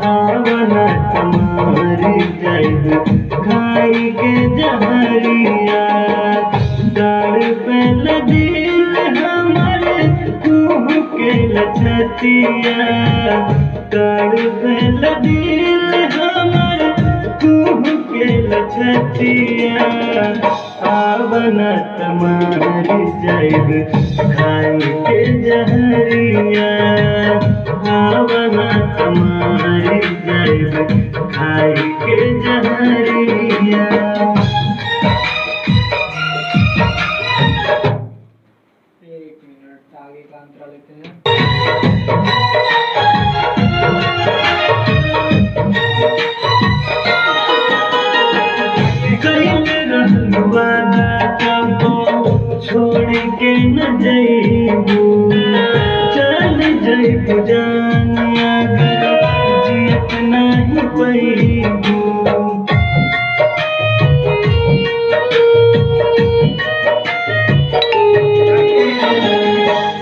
आवना तुम्हारी जाइब खाई के जहरिया। डाल पे दिल हमर कुह के लछतिया। डाल पे दिल हमर कुह के लछतिया। आवना तुम्हारी जाइब खाई के जहरिया। आवना तुम्हारी जाइब खाई के जहरिया। एक मिनट आगे का अंतरा लेते हैं। छोड़ के न जइबू चल जइबू जानिया जियत नहीं पैबू।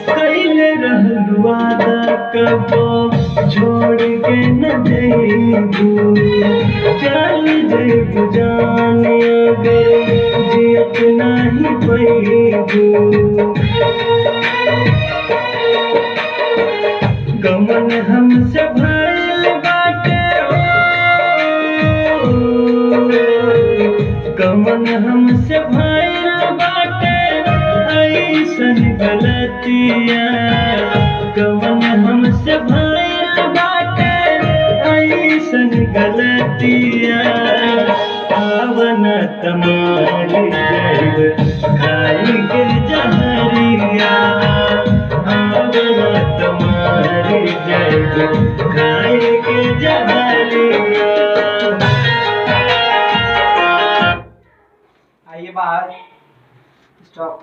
कैले रहलू वादा कबो छोड़ के न जइबू चल जइबू जानिया जियत नहीं पैबू। गमन हमसे भइल बाटे हो। गमन हमसे भइल बाटे ऐसन गलतिया। गमन हमसे भइल बाटे ऐसन गलतिया। आवना तुम्हारी जाइब खाई के जहरिया। आवना तुम्हारी जाइब खाई के जहरिया। आइए बाहर स्टॉप।